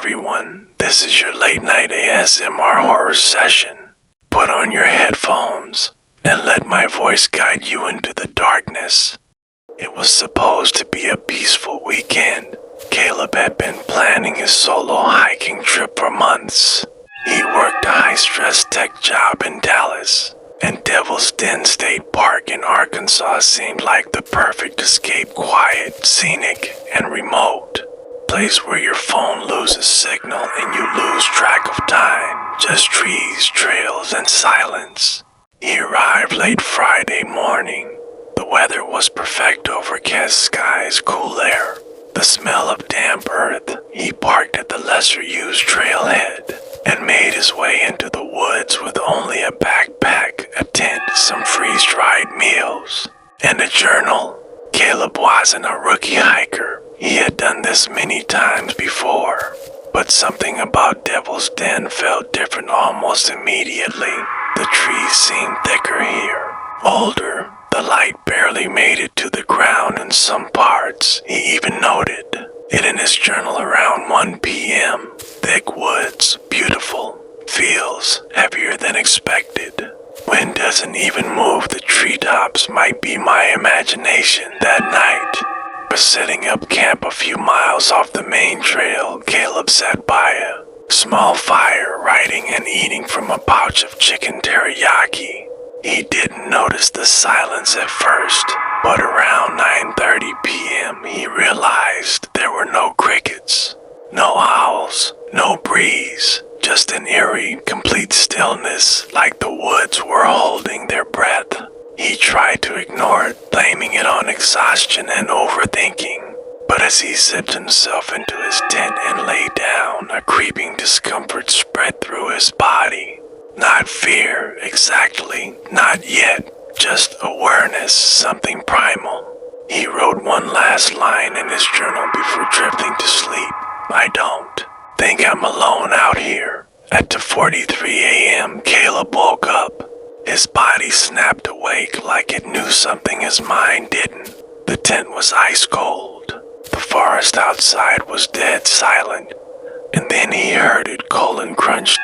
everyone. This is your late night ASMR horror session. Put on your headphones and let my voice guide you into the darkness. It was supposed to be a peaceful weekend. Caleb had been planning his solo hiking trip for months. He worked a high-stress tech job in Dallas, and Devil's Den State Park in Arkansas seemed like the perfect escape, quiet, scenic, and remote. Place where your phone loses signal and you lose track of time. Just trees, trails, and silence. He arrived late Friday morning. The weather was perfect, overcast skies, cool air, the smell of damp earth. He parked at the lesser-used trailhead and made his way into the woods with only a backpack, a tent, some freeze-dried meals, and a journal. Caleb wasn't a rookie hiker. He had done this many times before, but something about Devil's Den felt different almost immediately. The trees seemed thicker here, older. The light barely made it to the ground in some parts. He even noted it in his journal around 1 p.m. Thick woods, beautiful, feels heavier than expected. Wind doesn't even move the treetops, might be my imagination that night. But setting up camp a few miles off the main trail, Caleb sat by a small fire, writing and eating from a pouch of chicken teriyaki. He didn't notice the silence at first, but around 9:30 p.m. he realized there were no crickets, no owls, no breeze, just an eerie, complete stillness, like the woods were holding their breath. He tried to ignore it, blaming it on exhaustion and overthinking. But as he zipped himself into his tent and lay down, a creeping discomfort spread through his body. Not fear, exactly, not yet, just awareness, something primal. He wrote one last line in his journal before drifting to sleep. I don't think I'm alone out here. At 2:43 a.m., Caleb woke up. His body snapped awake like it knew something his mind didn't. The tent was ice cold. The forest outside was dead silent. And then he heard it crunch,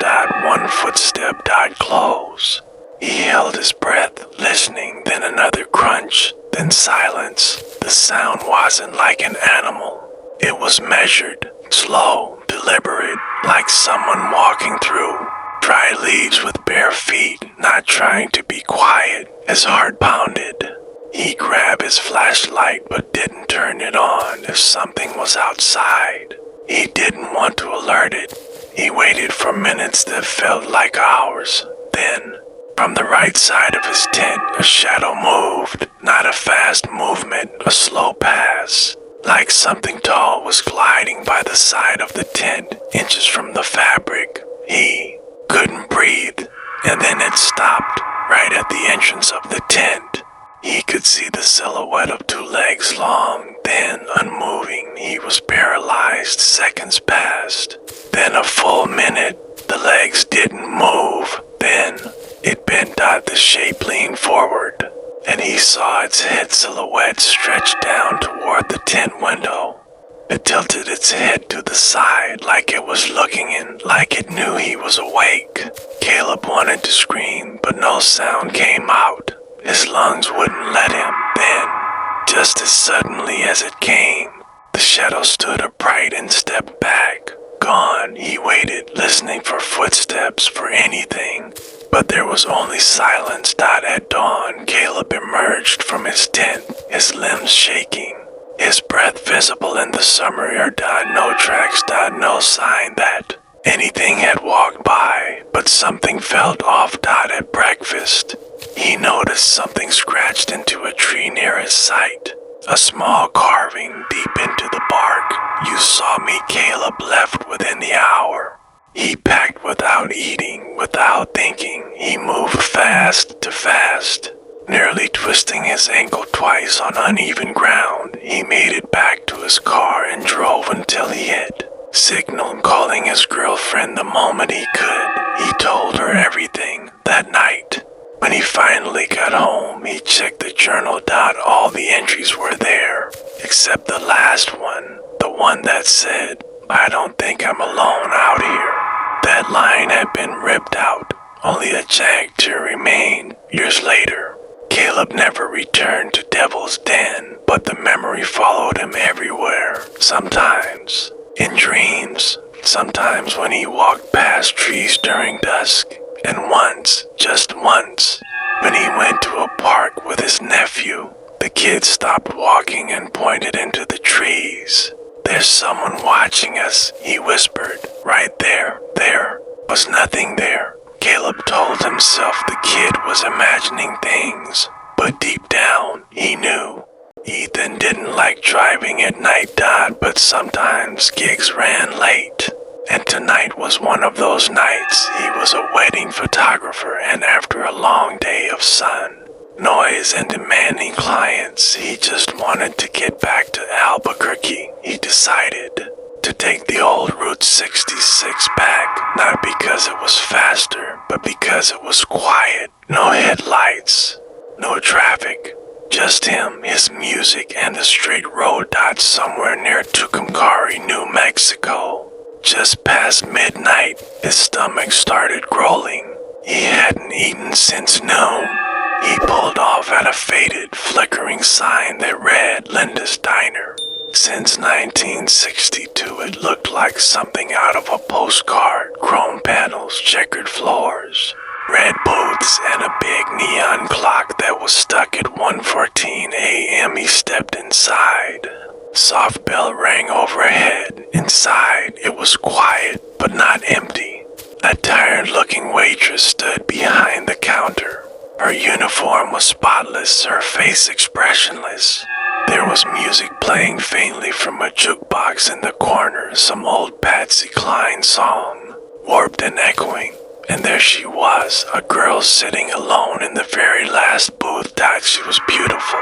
one footstep, close. He held his breath, listening, then another crunch, then silence. The sound wasn't like an animal. It was measured, slow, deliberate, like someone walking through dry leaves with bare feet, not trying to be quiet. His heart pounded. He grabbed his flashlight but didn't turn it on if something was outside. He didn't want to alert it. He waited for minutes that felt like hours. Then, from the right side of his tent, a shadow moved. Not a fast movement, a slow pass. Like something tall was gliding by the side of the tent, inches from the fabric. He couldn't breathe, and then it stopped, right at the entrance of the tent. He could see the silhouette of two legs, long, thin, unmoving. He was paralyzed. Seconds passed. Then a full minute. The legs didn't move. Then it bent out, the shape leaned forward, and he saw its head silhouette stretch down toward the tent window. It tilted its head to the side like it was looking in, like it knew he was awake. Caleb wanted to scream, but no sound came out. His lungs wouldn't let him. Then, just as suddenly as it came, the shadow stood upright and stepped back. Gone. He waited, listening for footsteps, for anything. But there was only silence. At dawn, Caleb emerged from his tent, his limbs shaking, his breath visible in the summer air. No tracks. No sign that anything had walked by. But something felt off. At breakfast, he noticed something scratched into a tree near his sight. A small carving deep into the bark. You saw me, Caleb left within the hour. He packed without eating, without thinking. He moved fast to fast, nearly twisting his ankle twice on uneven ground. He made it back to his car and drove until he hit signal, calling his girlfriend the moment he could. He told her everything that night. When he finally got home, he checked the journal. All the entries were there, except the last one, the one that said, I don't think I'm alone out here. That line had been ripped out. Only a jagged tear remained. Years later, Caleb never returned to Devil's Den, but the memory followed him everywhere. Sometimes in dreams, sometimes when he walked past trees during dusk, and once, just once, when he went to a park with his nephew. The kid stopped walking and pointed into the trees. "There's someone watching us," he whispered. "Right there." There was nothing there. Caleb told himself the kid was imagining things, but deep down, he knew. Ethan didn't like driving at night, but sometimes gigs ran late. And tonight was one of those nights. He was a wedding photographer, and after a long day of sun, noise, and demanding clients, he just wanted to get back to Albuquerque. He decided to take the old Route 66 back, not because it was faster, but because it was quiet. No headlights, no traffic, just him, his music, and a straight road somewhere near Tucumcari, New Mexico. Just past midnight, his stomach started growling. He hadn't eaten since noon. He pulled off at a faded, flickering sign that read Linda's Diner. Since 1962, it looked like something out of a postcard. Chrome panels, checkered floors, red booths, and a big neon clock that was stuck at 1:14 a.m. He stepped inside. Soft bell rang overhead. Inside, it was quiet, but not empty. A tired-looking waitress stood behind the counter. Her uniform was spotless, her face expressionless. There was music playing faintly from a jukebox in the corner, some old Patsy Cline song, warped and echoing. And there she was, a girl sitting alone in the very last booth. She was beautiful.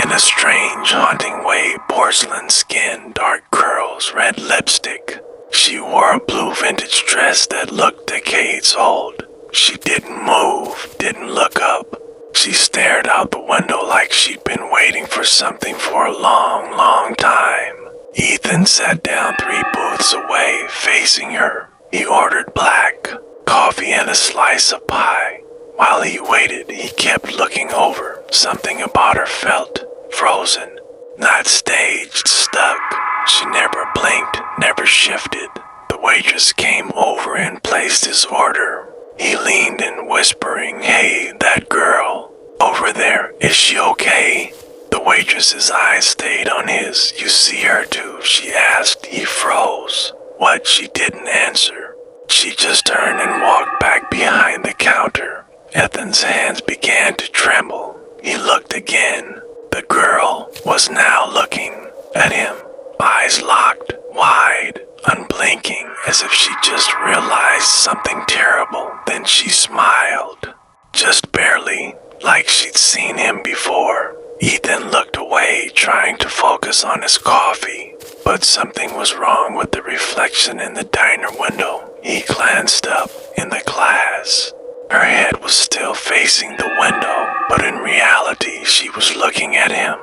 In a strange, haunting way, porcelain skin, dark curls, red lipstick. She wore a blue vintage dress that looked decades old. She didn't move, didn't look up. She stared out the window like she'd been waiting for something for a long, long time. Ethan sat down 3 booths away, facing her. He ordered black, coffee and a slice of pie. While he waited, he kept looking over. Something about her felt frozen, not staged, stuck. She never blinked, never shifted. The waitress came over and placed his order. He leaned in, whispering, "Hey, that girl over there, is she okay?" The waitress's eyes stayed on his. "You see her too?" she asked. He froze. What? She didn't answer. She just turned and walked back behind the counter. Ethan's hands began to tremble. He looked again. The girl was now looking at him, eyes locked, wide, unblinking, as if she just realized something terrible. Then she smiled, just barely, like she'd seen him before. Ethan looked away, trying to focus on his coffee, but something was wrong with the reflection in the diner window. He glanced up in the glass. Her head was still facing the window, but in reality, she was looking at him.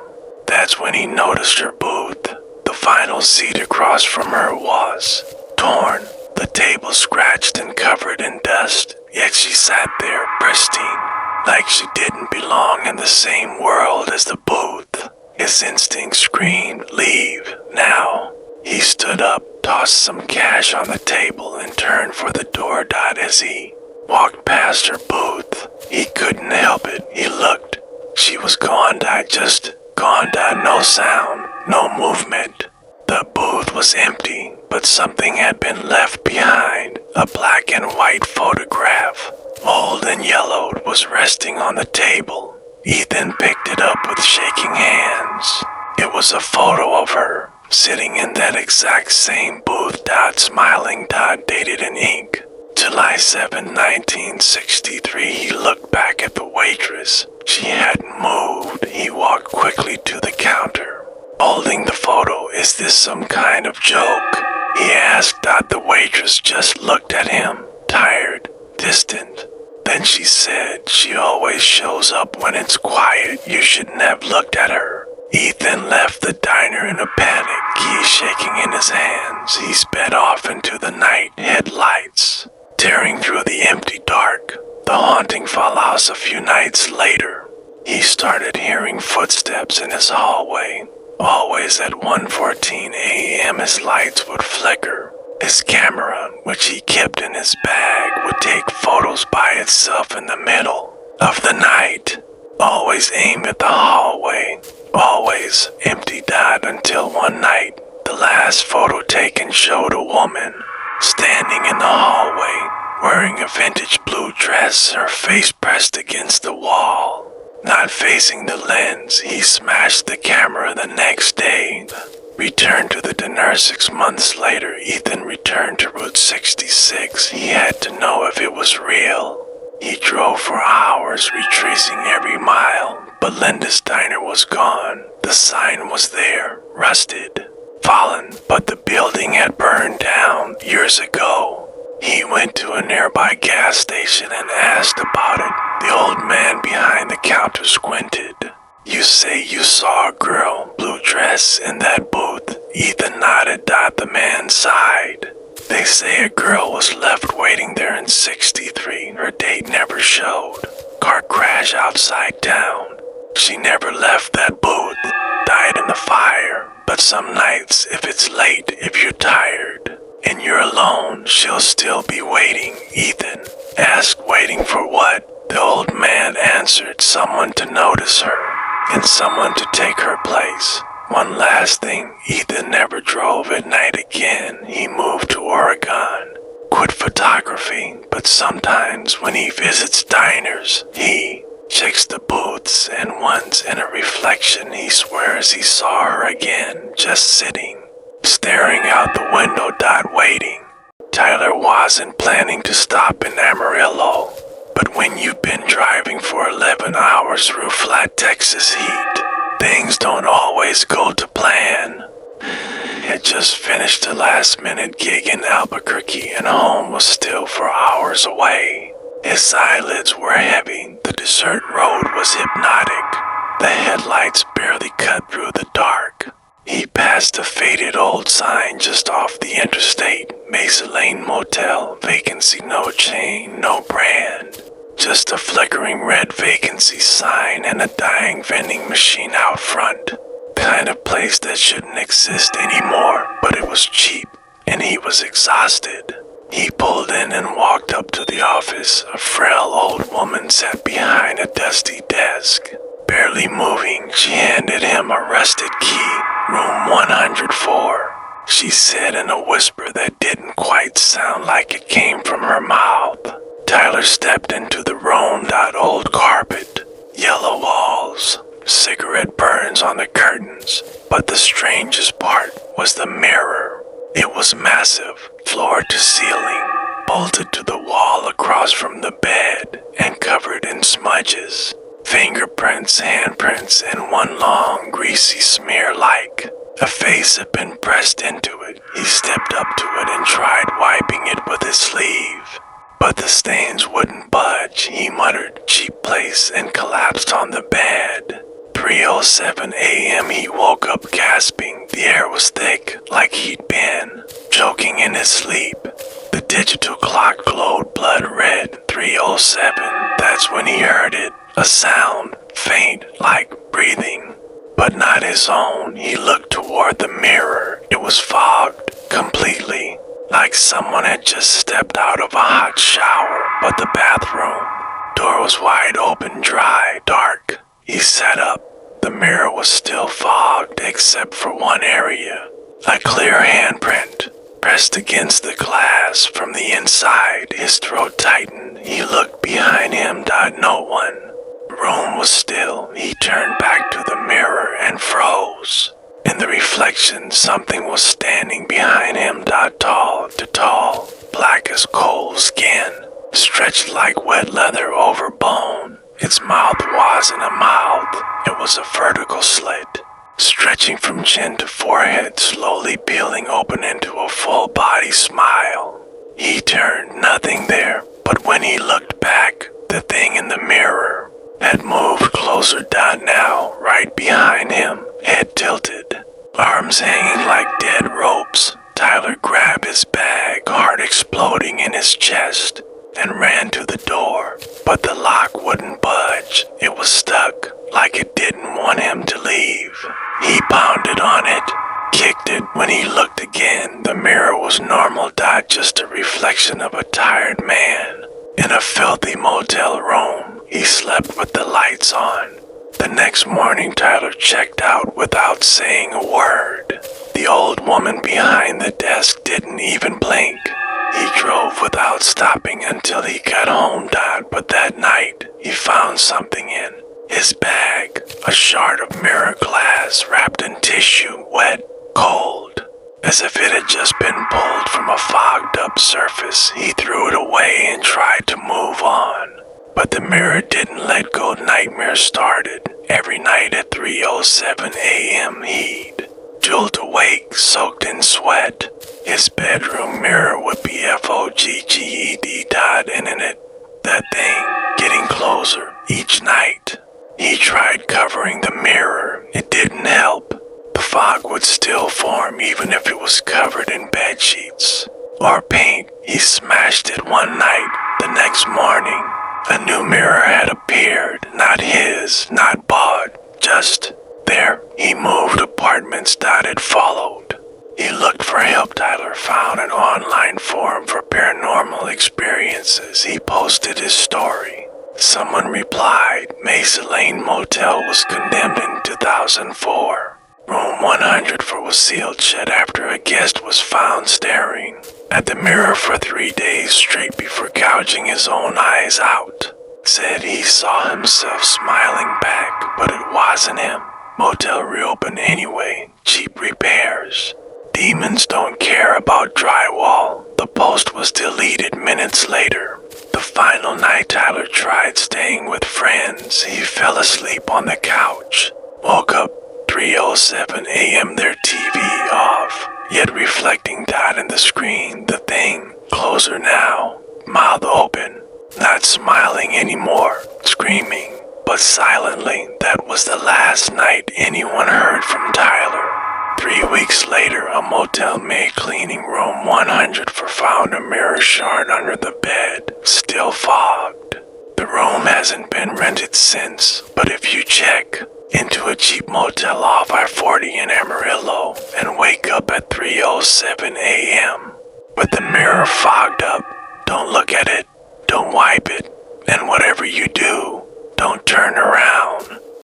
That's when he noticed her booth. The final seat across from her was torn, the table scratched and covered in dust, yet she sat there pristine, like she didn't belong in the same world as the booth. His instinct screamed, "Leave, now." He stood up, tossed some cash on the table, and turned for the door. As he walked past her booth, he couldn't help it. He looked. She was gone. Just gone. No sound, no movement. The booth was empty, but something had been left behind. A black and white photograph, old and yellowed, was resting on the table. Ethan picked it up with shaking hands. It was a photo of her, sitting in that exact same booth. Smiling. Dated in ink. July 7, 1963. He looked back at the waitress. She hadn't moved. He walked quickly to the counter, holding the photo. "Is this some kind of joke?" he asked. The waitress just looked at him, tired, distant. Then she said, "She always shows up when it's quiet. You shouldn't have looked at her." Ethan left the diner in a panic, keys shaking in his hands. He sped off into the night headlights, tearing through the empty dark. The haunting follows a few nights later. He started hearing footsteps in his hallway. Always at 1:14 a.m. his lights would flicker. His camera, which he kept in his bag, would take photos by itself in the middle of the night. Always aimed at the hallway. Always empty that until one night, the last photo taken showed a woman standing in the hallway, wearing a vintage blue dress, her face pressed against the wall. Not facing the lens, he smashed the camera the next day. Returned to the dinner 6 months later. Ethan returned to Route 66. He had to know if it was real. He drove for hours, retracing every mile, but Linda's diner was gone. The sign was there, rusted, fallen, but the building had burned down years ago. He went to a nearby gas station and asked about it. The old man behind the counter squinted. "You say you saw a girl, blue dress, in that booth?" Ethan nodded. The man sighed. "They say a girl was left waiting there in 63. Her date never showed. Car crash outside town. She never left that booth. Died in the fire. But some nights, if it's late, if you're tired, and you're alone, she'll still be waiting." Ethan asked, "Waiting for what?" The old man answered, "Someone to notice her, and someone to take her place." One last thing, Ethan never drove at night again. He moved to Oregon, quit photography, but sometimes when he visits diners, he checks the booths, and once in a reflection he swears he saw her again, just sitting, staring out the window, waiting. Tyler wasn't planning to stop in Amarillo, but when you've been driving for 11 hours through flat Texas heat, things don't always go to plan. Had just finished a last-minute gig in Albuquerque and home was still 4 hours away. His eyelids were heavy. The desert road was hypnotic. The headlights barely cut through the dark. He passed a faded old sign just off the interstate. Mesa Lane Motel, vacancy, no chain, no brand. Just a flickering red vacancy sign and a dying vending machine out front. Kind of place that shouldn't exist anymore, but it was cheap, and he was exhausted. He pulled in and walked up to the office. A frail old woman sat behind a dusty desk. Barely moving, she handed him a rusted key. "Room 104. She said in a whisper that didn't quite sound like it came from her mouth. Tyler stepped into the room. Old carpet, yellow walls, cigarette burns on the curtains. But the strangest part was the mirror. It was massive, floor to ceiling, bolted to the wall across from the bed, and covered in smudges. Fingerprints, handprints, and one long, greasy smear like a face had been pressed into it. He stepped up to it and tried wiping it with his sleeve, but the stains wouldn't budge. He muttered, "Cheap place," and collapsed on the bed. 3:07 a.m. he woke up gasping. The air was thick, like he'd been choking in his sleep. The digital clock glowed blood red. 3:07. That's when he heard it. A sound, faint, like breathing, but not his own. He looked toward the mirror. It was fogged completely, like someone had just stepped out of a hot shower. But the bathroom door was wide open, dry, dark. He sat up. The mirror was still fogged except for one area. A clear handprint pressed against the glass from the inside. His throat tightened. He looked behind him. No one. The room was still. He turned back to the mirror and froze. In the reflection, something was standing behind him. Tall, black as coal skin, stretched like wet leather over bone. Its mouth wasn't a mouth. It was a vertical slit, stretching from chin to forehead, slowly peeling open into a full-body smile. He turned, nothing there, but when he looked back, the thing in the mirror had moved closer. Now, right behind him, head tilted, arms hanging like dead ropes. Tyler grabbed his bag, heart exploding in his chest, and ran to the door. But the lock wouldn't budge. It was stuck, like it didn't want him to leave. He pounded on it, kicked it. When he looked again, the mirror was normal, not just a reflection of a tired man in a filthy motel room. He slept with the lights on. The next morning, Tyler checked out without saying a word. The old woman behind the desk didn't even blink. He drove without stopping until he got home, but that night he found something in his bag, a shard of mirror glass wrapped in tissue, wet, cold, as if it had just been pulled from a fogged-up surface. He threw it away and tried to move on. But the mirror didn't let go. Nightmares started. Every night at 3:07 a.m. he'd jolt awake, soaked in sweat. His bedroom mirror would be fogged, and in it, that thing getting closer each night. He tried covering the mirror. It didn't help. The fog would still form even if it was covered in bed sheets or paint. He smashed it one night. The next morning, a new mirror had appeared. Not his, not bought, just there. He moved apartments. It followed. He looked for help. Tyler found an online forum for paranormal experiences. He posted his story. Someone replied, Mesa Lane Motel was condemned in 2004. Room 100 was sealed shut after a guest was found staring at the mirror for 3 days straight before gouging his own eyes out. Said he saw himself smiling back, but it wasn't him. Motel reopened anyway. Cheap repairs. Demons don't care about drywall. The post was deleted minutes later. The final night Tyler tried staying with friends. He fell asleep on the couch. Woke up 3:07 a.m. their TV off, yet reflecting in the screen. The thing closer now, mouth open, not smiling anymore, screaming, but silently. That was the last night anyone heard from Tyler. 3 weeks later, a motel maid cleaning room 100 found a mirror shard under the bed, still fogged. The room hasn't been rented since, but if you check into a cheap motel off I-40 in Amarillo and wake up at 3:07 a.m. with the mirror fogged up, don't look at it, don't wipe it, and whatever you do, don't turn around.